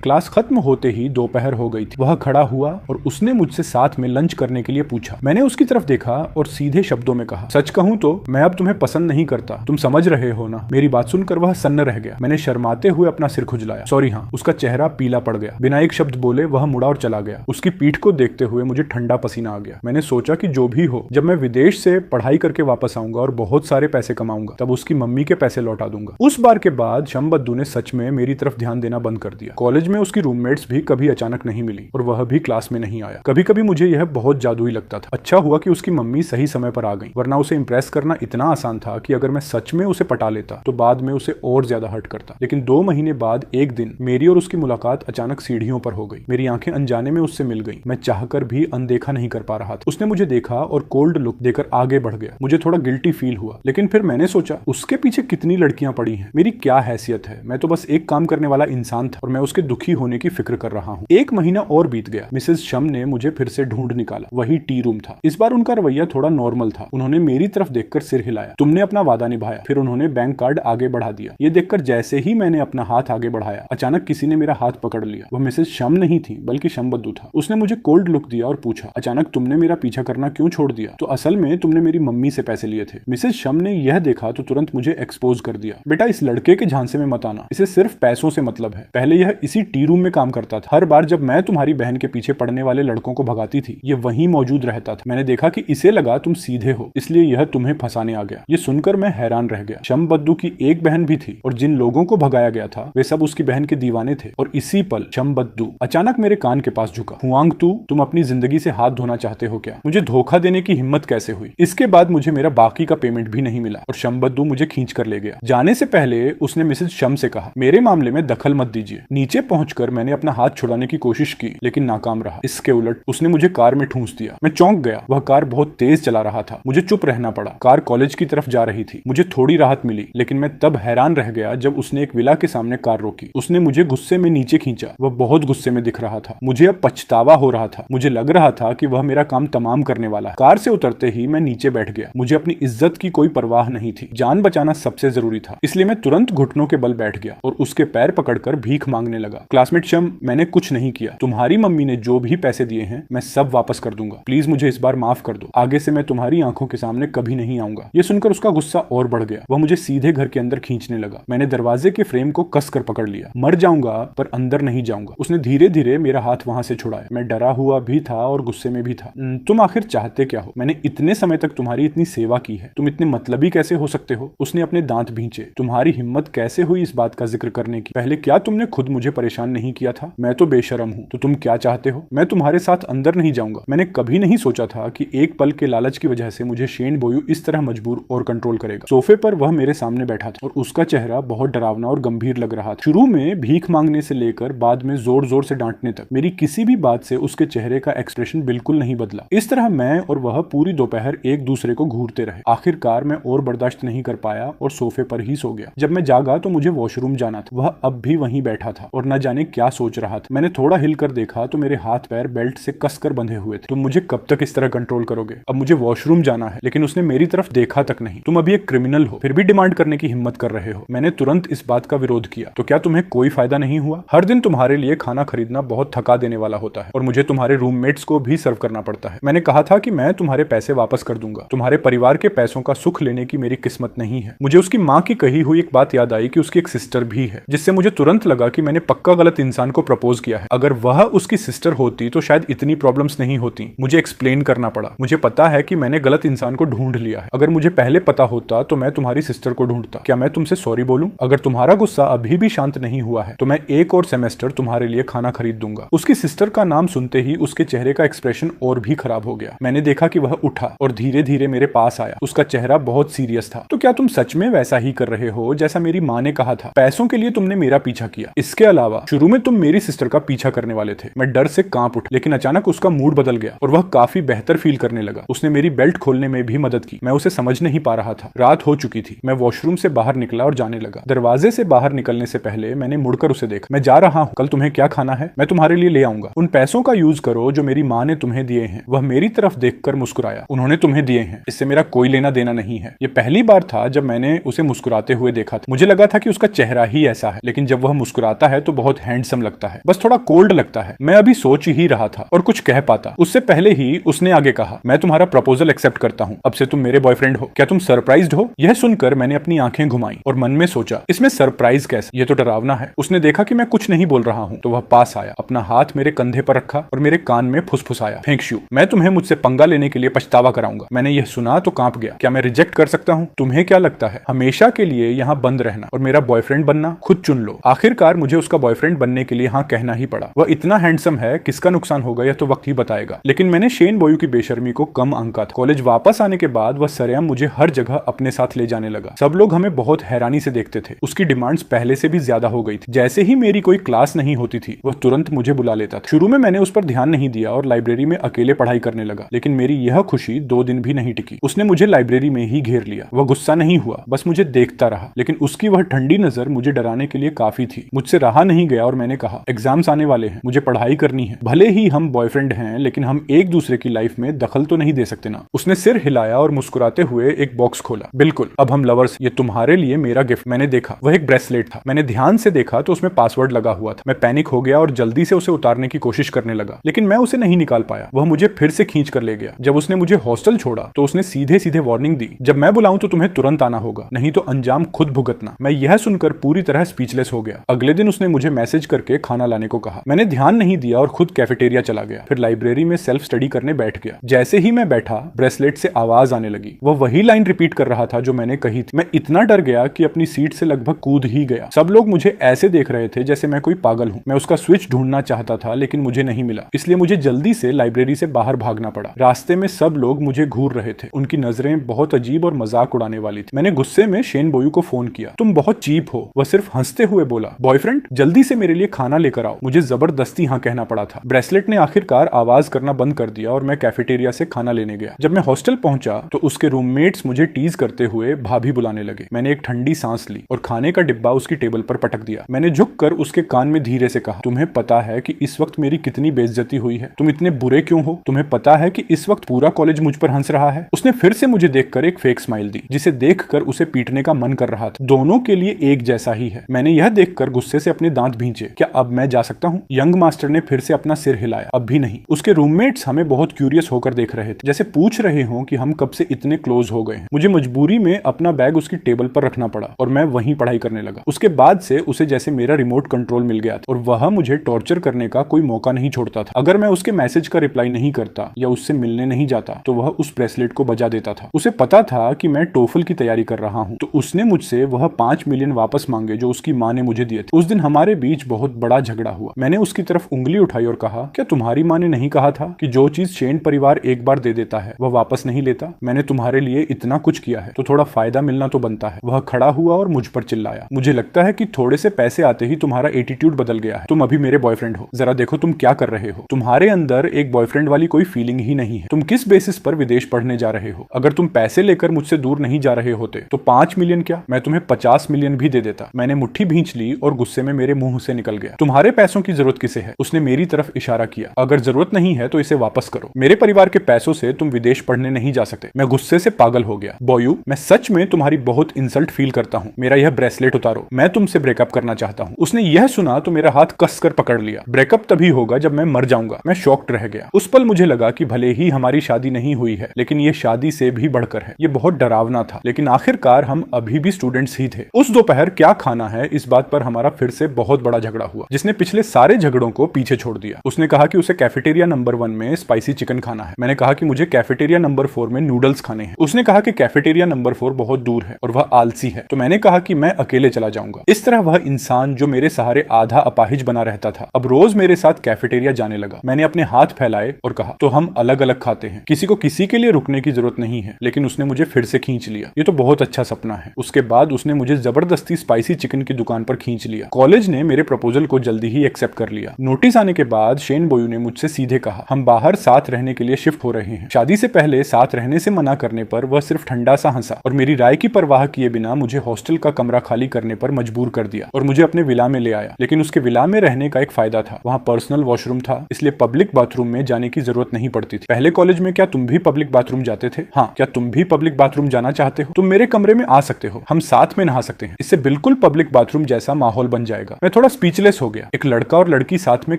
क्लास खत्म होते ही दोपहर हो गई थी। वह खड़ा हुआ और उसने मुझसे साथ में लंच करने के लिए पूछा। मैंने उसकी तरफ देखा और सीधे शब्दों में कहा, सच कहूं तो मैं अब तुम्हें पसंद नहीं करता, तुम समझ रहे हो ना। मेरी बात सुनकर वह सन्न रह गया। मैंने शर्माते हुए अपना सिर खुजलाया। सॉरी हाँ। उसका चेहरा पीला पड़ गया। बिना एक शब्द बोले वह मुड़ा और चला गया। उसकी पीठ को देखते हुए मुझे ठंडा पसीना आ गया। मैंने सोचा कि जो भी हो, जब मैं विदेश से पढ़ाई करके वापस आऊंगा और बहुत सारे पैसे कमाऊंगा, तब उसकी मम्मी के पैसे लौटा दूंगा। उस बार के बाद शमबद्दू ने सच में मेरी तरफ ध्यान देना बंद कर दिया। कॉलेज में उसकी रूममेट्स भी कभी अचानक नहीं मिली और वह भी क्लास में नहीं आया। कभी कभी मुझे यह बहुत जादुई लगता था। अच्छा हुआ कि उसकी मम्मी सही समय पर आ गई, वरना उसे इंप्रेस करना इतना आसान था कि अगर मैं सच में उसे पटा लेता तो बाद में उसे और ज्यादा हर्ट करता। लेकिन 2 महीने बाद एक दिन मेरी और उसकी मुलाकात अचानक सीढ़ियों पर हो गई। मेरी आंखें अनजाने में उससे मिल गई। मैं चाहकर भी अनदेखा नहीं कर पा रहा था। उसने मुझे देखा और कोल्ड लुक देकर आगे बढ़ गया। मुझे थोड़ा गिल्टी फील हुआ, लेकिन फिर मैंने सोचा उसके पीछे कितनी लड़कियां पड़ी हैं, मेरी क्या हैसियत है। मैं तो बस एक काम करने वाला इंसान था और मैं उसके दुखी होने की फिक्र कर रहा हूँ। 1 महीना और बीत गया। मिसेस शम ने मुझे फिर से ढूंढ निकाला। वही टी रूम था। इस बार उनका रवैया थोड़ा नॉर्मल था। उन्होंने मेरी तरफ देखकर सिर हिलाया। तुमने अपना वादा निभाया। फिर उन्होंने बैंक कार्ड आगे बढ़ा दिया। ये देखकर जैसे ही मैंने अपना हाथ आगे बढ़ाया, अचानक किसी ने मेरा हाथ पकड़ लिया। वह मिसेस शम नहीं थी, बल्कि शमबद्दू था। उसने मुझे कोल्ड लुक दिया और पूछा, अचानक तुमने मेरा पीछा करना क्यों छोड़ दिया? तो असल में तुमने मेरी मम्मी से पैसे लिए थे। मिसेस शम ने यह देखा तो तुरंत मुझे एक्सपोज कर दिया। बेटा, इस लड़के के झांसे में मत आना। इसे सिर्फ पैसों से मतलब है। पहले यह इसी टी रूम में काम करता था। हर बार जब मैं तुम्हारी बहन के पीछे पड़ने वाले लड़कों को भगाती थी, ये वहीं मौजूद रहता था। मैंने देखा कि इसे लगा तुम सीधे हो, इसलिए यह तुम्हें फंसाने आ गया। ये सुनकर मैं हैरान रह गया। शमबद्दू की एक बहन भी थी और जिन लोगों को भगाया गया था वे सब उसकी बहन के दीवाने थे। और इसी पल शमबद्दू अचानक मेरे कान के पास झुका। हुआंग तू, तुम अपनी जिंदगी से हाथ धोना चाहते हो क्या? मुझे धोखा देने की हिम्मत कैसे हुई? इसके बाद मुझे मेरा बाकी का पेमेंट भी नहीं मिला और शमबद्दू मुझे खींच कर ले गया। जाने से पहले उसने मिसेस शम से कहा, मेरे मामले में दखल मत दीजिए। नीचे पहुंचकर मैंने अपना हाथ छुड़ाने की कोशिश की, लेकिन नाकाम रहा। इसके उलट उसने मुझे कार में ठूंस दिया। मैं चौंक गया। वह कार बहुत तेज चला रहा था। मुझे चुप रहना पड़ा। कार कॉलेज की तरफ जा रही थी। मुझे थोड़ी राहत मिली, लेकिन मैं तब हैरान रह गया जब उसने एक विला के सामने कार रोकी। उसने मुझे गुस्से में नीचे खींचा। वह बहुत गुस्से में दिख रहा था। मुझे अब पछतावा हो रहा था। मुझे लग रहा था कि वह मेरा काम तमाम करने वाला है। कार से उतरते ही मैं नीचे बैठ गया। मुझे अपनी इज्जत की कोई परवाह नहीं थी। जान बचाना सबसे जरूरी था। इसलिए मैं तुरंत घुटनों के बल बैठ गया और उसके पैर पकड़कर भीख मांगने लगा। क्लासमेट शम, मैंने कुछ नहीं किया। तुम्हारी मम्मी ने जो भी पैसे दिए हैं मैं सब वापस कर दूंगा। प्लीज मुझे इस बार माफ कर दो। आगे से मैं तुम्हारी आंखों के सामने कभी नहीं आऊंगा। ये सुनकर उसका गुस्सा और बढ़ गया। वह मुझे सीधे घर के अंदर खींचने लगा। मैंने दरवाजे के फ्रेम को कसकर पकड़ लिया। मर जाऊंगा पर अंदर नहीं जाऊंगा। उसने धीरे धीरे मेरा हाथ वहां से छुड़ाया। मैं डरा हुआ भी था और गुस्से में भी था। तुम आखिर चाहते क्या हो? मैंने इतने समय तक तुम्हारी इतनी सेवा की है, तुम इतने मतलबी कैसे हो सकते हो? उसने अपने दांत भींचे। तुम्हारी हिम्मत कैसे हुई इस बात का जिक्र करने की? पहले क्या तुमने खुद मुझे परेशान नहीं किया था? मैं तो बेशरम हूँ, तो तुम क्या चाहते हो? मैं तुम्हारे साथ अंदर नहीं जाऊंगा। मैंने कभी नहीं सोचा था कि एक पल के लालच की वजह से मुझे शेन बोयू इस तरह मजबूर और कंट्रोल करेगा। सोफे पर वह मेरे सामने बैठा था और उसका चेहरा बहुत डरावना और गंभीर लग रहा था। शुरू में भीख मांगने से लेकर बाद में जोर जोर से डांटने तक मेरी किसी भी बात से उसके चेहरे का एक्सप्रेशन बिल्कुल नहीं बदला। इस तरह मैं और वह पूरी दोपहर एक दूसरे को घूरते रहे। आखिरकार मैं और बर्दाश्त नहीं कर पाया और सोफे पर ही सो गया। जब मैं जागा तो मुझे वॉशरूम जाना था। वह अब भी वहीं बैठा था और न जाने क्या सोच रहा था। मैंने थोड़ा हिलकर देखा तो मेरे हाथ पैर बेल्ट से कसकर बंधे हुए थे। तुम मुझे कब तक इस तरह कंट्रोल करोगे? अब मुझे वॉशरूम जाना है। लेकिन उसने मेरी तरफ देखा तक नहीं। तुम अभी एक क्रिमिनल हो, फिर भी डिमांड करने की हिम्मत कर रहे हो। मैंने तुरंत इस बात का विरोध किया। तो क्या तुम्हें कोई फायदा नहीं हुआ? हर दिन तुम्हारे लिए खाना खरीदना बहुत थका देने वाला होता है और मुझे तुम्हारे रूममेट्स को भी सर्व करना पड़ता है। मैंने कहा था कि मैं तुम्हारे पैसे वापस कर दूंगा। तुम्हारे परिवार के पैसों का सुख लेने की मेरी किस्मत नहीं है। मुझे उसकी माँ की कही हुई एक बात याद आई कि उसकी एक सिस्टर भी है, जिससे मुझे तुरंत लगा कि मैंने पक्का गलत इंसान को प्रपोज किया है। अगर वह उसकी सिस्टर होती तो शायद इतनी प्रॉब्लम्स नहीं होती। मुझे एक्सप्लेन करना पड़ा। मुझे पता है कि मैंने गलत इंसान को ढूंढ लिया है। अगर मुझे पहले पता होता तो मैं तुम्हारी सिस्टर को ढूंढता। क्या मैं तुमसे सॉरी बोलूं? अगर तुम्हारा गुस्सा अभी भी शांत नहीं हुआ है तो मैं एक और सेमेस्टर तुम्हारे लिए खाना खरीद दूंगा। उसकी सिस्टर का नाम सुनते ही उसके चेहरे का एक्सप्रेशन और भी खराब हो गया। मैंने देखा कि वह उठा और धीरे धीरे मेरे पास आया। उसका चेहरा बहुत सीरियस था। तो क्या तुम सच में वैसा ही कर रहे हो जैसा मेरी माँ ने कहा था? पैसों के लिए तुमने मेरा पीछा किया। इसके अलावा शुरू में तुम मेरी सिस्टर का पीछा करने वाले थे। मैं डर से कांप उठा, लेकिन अचानक उसका मूड बदल गया और वह काफी बेहतर फील करने लगा। उसने मेरी बेल्ट खोलने में भी मदद की। मैं उसे समझ नहीं पा रहा था। रात हो चुकी थी। मैं वॉशरूम से बाहर निकला और जाने लगा। दरवाजे से बाहर निकलने से पहले मैंने मुड़कर उसे देखा। मैं जा रहा हूँ, कल तुम्हें क्या खाना है मैं तुम्हारे लिए ले आऊंगा। उन पैसों का यूज करो जो मेरी माँ ने तुम्हें दिए हैं। वह मेरी तरफ देखकर मुस्कुराया। उन्होंने तुम्हें दिए हैं, इससे मेरा कोई लेना देना नहीं है। ये पहली बार था जब मैंने उसे मुस्कुराते हुए देखा था। मुझे लगा था कि उसका चेहरा चेहरा ही ऐसा है, लेकिन जब वह मुस्कुराता है तो बहुत हैंडसम लगता है, बस थोड़ा कोल्ड लगता है। मैं अभी सोच ही रहा था और कुछ कह पाता उससे पहले ही उसने आगे कहा, मैं तुम्हारा प्रपोजल एक्सेप्ट करता हूँ, अब से तुम मेरे बॉयफ्रेंड हो। क्या तुम सरप्राइज्ड हो? यह सुनकर मैंने अपनी आंखें घुमाई और मन में सोचा, इसमें सरप्राइज कैसे, ये तो डरावना है। उसने देखा कि मैं कुछ नहीं बोल रहा हूँ तो वह पास आया, अपना हाथ मेरे कंधे पर रखा और मेरे कान में फुसफुसाया, फेंक्शू, मैं तुम्हें मुझसे पंगा लेने के लिए पछतावा कराऊंगा। मैंने यह सुना तो कांप गया। क्या मैं रिजेक्ट कर सकता हूँ? तुम्हें क्या लगता है हमेशा के लिए यहाँ बंद रहना और मेरा बॉयफ्रेंड बनना? खुद चुन लो। आखिरकार मुझे उसका बॉयफ्रेंड बनने के लिए हाँ कहना ही पड़ा। वह इतना हैंडसम है, किसका नुकसान होगा यह तो वक्त ही बताएगा। लेकिन मैंने शेन बोयू की बेशर्मी को कम आंका था। कॉलेज वापस आने के बाद वह सरेआम मुझे हर जगह अपने साथ ले जाने लगा। सब लोग हमें बहुत हैरानी से देखते थे। उसकी डिमांड्स पहले से भी ज्यादा हो गई थी। जैसे ही मेरी कोई क्लास नहीं होती थी वह तुरंत मुझे बुला लेता था। शुरू में मैंने उस पर ध्यान नहीं दिया और लाइब्रेरी में अकेले पढ़ाई करने लगा, लेकिन मेरी यह खुशी 2 दिन भी नहीं टिकी। उसने मुझे लाइब्रेरी में ही घेर लिया। वह गुस्सा नहीं हुआ, बस मुझे देखता रहा, लेकिन उसकी वह ठंडी नजर मुझे डराने के लिए काफी थी। मुझसे रहा नहीं गया और मैंने कहा, एग्जाम्स आने वाले हैं, मुझे पढ़ाई करनी है। भले ही हम बॉयफ्रेंड हैं, लेकिन हम एक दूसरे की लाइफ में दखल तो नहीं दे सकते ना। उसने सिर हिलाया और मुस्कुराते हुए एक बॉक्स खोला। बिल्कुल, अब हम लवर्स, ये तुम्हारे लिए मेरा गिफ्ट। मैंने देखा, वह एक ब्रेसलेट था। मैंने ध्यान से देखा तो उसमें पासवर्ड लगा हुआ था। मैं पैनिक हो गया और जल्दी से उसे उतारने की कोशिश करने लगा, लेकिन मैं उसे नहीं निकाल पाया। वह मुझे फिर से खींच कर ले गया। जब उसने मुझे हॉस्टल छोड़ा तो उसने सीधे सीधे वार्निंग दी, जब मैं बुलाऊं तो तुम्हें तुरंत आना होगा, नहीं तो अंजाम खुद भुगतना। मैं यह सुनकर पूरी तरह स्पीचलेस हो गया। अगले दिन उसने मुझे मैसेज करके खाना लाने को कहा। मैंने ध्यान नहीं दिया और खुद कैफेटेरिया चला गया। फिर लाइब्रेरी में सेल्फ स्टडी करने बैठ गया। जैसे ही मैं बैठा, ब्रेसलेट से आवाज आने लगी। वह वही लाइन रिपीट कर रहा था जो मैंने कही थी। मैं इतना डर गया कि अपनी सीट से लगभग कूद ही गया। सब लोग मुझे ऐसे देख रहे थे जैसे मैं कोई पागल हूं। मैं उसका स्विच ढूंढना चाहता था, लेकिन मुझे नहीं मिला, इसलिए मुझे जल्दी से लाइब्रेरी से बाहर भागना पड़ा। रास्ते में सब लोग मुझे घूर रहे थे। उनकी नजरें बहुत अजीब और मजाक उड़ाने वाली थी। मैंने गुस्से में शेन बोयू को फोन किया। तुम बहुत चीप हो। वह सिर्फ हंसते हुए बोला, बॉयफ्रेंड, जल्दी से मेरे लिए खाना लेकर आओ। मुझे जबरदस्ती हाँ कहना पड़ा था। ब्रेसलेट ने आखिरकार आवाज करना बंद कर दिया और मैं कैफेटेरिया से खाना लेने गया। जब मैं हॉस्टल पहुंचा तो उसके रूममेट्स मुझे टीज करते हुए भाभी बुलाने लगे। मैंने एक ठंडी सांस ली और खाने का डिब्बा उसकी टेबल पर पटक दिया। मैंने झुककर उसके कान में धीरे से कहा, तुम्हें पता है कि इस वक्त मेरी कितनी बेइज्जती हुई है? तुम इतने बुरे क्यों हो? तुम्हें पता है कि इस वक्त पूरा कॉलेज मुझ पर हंस रहा है? उसने फिर से मुझे देखकर एक फेक स्माइल दी, जिसे देखकर उसे पीटने का मन कर रहा था। दोनों के लिए एक जैसा ही है। मैंने यह देखकर गुस्से से अपने दांत भींचे। क्या अब मैं जा सकता हूँ? यंग मास्टर ने फिर से अपना सिर हिलाया। अब भी नहीं। उसके रूममेट्स हमें बहुत क्यूरियस होकर देख रहे थे, जैसे पूछ रहे हों कि हम कब से इतने क्लोज हो गए हैं। मुझे मजबूरी में अपना बैग उसकी टेबल पर रखना पड़ा और मैं वहीं पढ़ाई करने लगा। उसके बाद से उसे जैसे मेरा रिमोट कंट्रोल मिल गया था और वह मुझे टॉर्चर करने का कोई मौका नहीं छोड़ता था। अगर मैं उसके मैसेज का रिप्लाई नहीं करता या उससे मिलने नहीं जाता तो वह उस ब्रेसलेट को बजा देता था। उसे पता था कि मैं टोफल की तैयारी कर रहा हूँ, तो उसने मुझसे वह 5 मिलियन वापस मांगे जो उसकी माँ ने मुझे दिए थे। उस दिन हमारे बीच बहुत बड़ा झगड़ा हुआ। मैंने उसकी तरफ उंगली उठाई और कहा, क्या तुम्हारी माँ ने नहीं कहा था कि जो चीज शेन परिवार एक बार दे देता है वह वापस नहीं लेता? मैंने तुम्हारे लिए इतना कुछ किया है तो थोड़ा फायदा मिलना तो बनता है। वह खड़ा हुआ और मुझ पर चिल्लाया, मुझे लगता है कि थोड़े से पैसे आते ही तुम्हारा एटीट्यूड बदल गया है। तुम अभी मेरे बॉयफ्रेंड हो। जरा देखो तुम क्या कर रहे हो। तुम्हारे अंदर एक बॉयफ्रेंड वाली कोई फीलिंग ही नहीं है। तुम किस बेसिस पर विदेश पढ़ने जा रहे हो? अगर तुम पैसे लेकर मुझसे दूर नहीं जा रहे होते तो 5 मिलियन क्या, मैं तुम्हें 50 मिलियन भी दे देता। मैंने मुट्ठी भींच ली और गुस्से में मेरे मुंह से निकल गया, तुम्हारे पैसों की जरूरत किसे है? उसने मेरी तरफ इशारा किया, अगर जरूरत नहीं है तो इसे वापस करो। मेरे परिवार के पैसों से तुम विदेश पढ़ने नहीं जा सकते। मैं गुस्से से पागल हो गया। बॉयू, मैं सच में तुम्हारी बहुत इंसल्ट फील करता हूँ। मेरा यह ब्रेसलेट उतारो, मैं तुमसे ब्रेकअप करना चाहता हूँ। उसने यह सुना तो मेरा हाथ कसकर पकड़ लिया। ब्रेकअप तभी होगा जब मैं मर जाऊंगा। मैं शॉक्ड रह गया। उस पल मुझे लगा कि भले ही हमारी शादी नहीं हुई है, लेकिन ये शादी से भी बढ़कर है। ये बहुत डरावना था, लेकिन आखिरकार हम अभी भी स्टूडेंट्स ही थे। उस दोपहर क्या खाना है इस बात पर हमारा फिर से बहुत बड़ा झगड़ा हुआ, जिसने पिछले सारे झगड़ों को पीछे छोड़ दिया। उसने कहा कि उसे कैफेटेरिया नंबर 1 में स्पाइसी चिकन खाना है। मैंने कहा कि मुझे कैफेटेरिया नंबर 4 में नूडल्स खाने हैं। उसने कहा कि कैफेटेरिया नंबर 4 बहुत दूर है और वह आलसी है, तो मैंने कहा कि मैं अकेले चला जाऊंगा। इस तरह वह इंसान जो मेरे सहारे आधा अपाहिज बना रहता था, अब रोज मेरे साथ कैफेटेरिया जाने लगा। मैंने अपने हाथ फैलाए और कहा, तो हम अलग अलग खाते हैं, किसी को किसी के लिए रुकने की जरूरत नहीं है। लेकिन उसने मुझे फिर से खींच लिया। ये तो बहुत अच्छा सपना है। उसके बाद उसने मुझे जबरदस्ती स्पाइसी चिकन की दुकान पर खींच लिया। कॉलेज ने मेरे प्रपोजल को जल्दी ही एक्सेप्ट कर लिया। नोटिस आने के बाद शेन बोयू ने मुझसे सीधे कहा, हम बाहर साथ रहने के लिए शिफ्ट हो रहे हैं। शादी से पहले साथ रहने से मना करने पर वह सिर्फ ठंडा सा हंसा और मेरी राय की परवाह किए बिना मुझे हॉस्टल का कमरा खाली करने पर मजबूर कर दिया और मुझे अपने विला में ले आया। लेकिन उसके विला में रहने का एक फायदा था, वहाँ पर्सनल वॉशरूम था, इसलिए पब्लिक बाथरूम में जाने की जरूरत नहीं पड़ती थी। पहले कॉलेज में क्या तुम भी पब्लिक बाथरूम जाते थे? हाँ, क्या तुम भी पब्लिक बाथरूम जाना चाहते हो? तुम मेरे कमरे में आ सकते हो, हम साथ में नहा सकते हैं। इससे बिल्कुल बिल्कुल पब्लिक बाथरूम जैसा माहौल बन जाएगा। मैं थोड़ा स्पीचलेस हो गया। एक लड़का और लड़की साथ में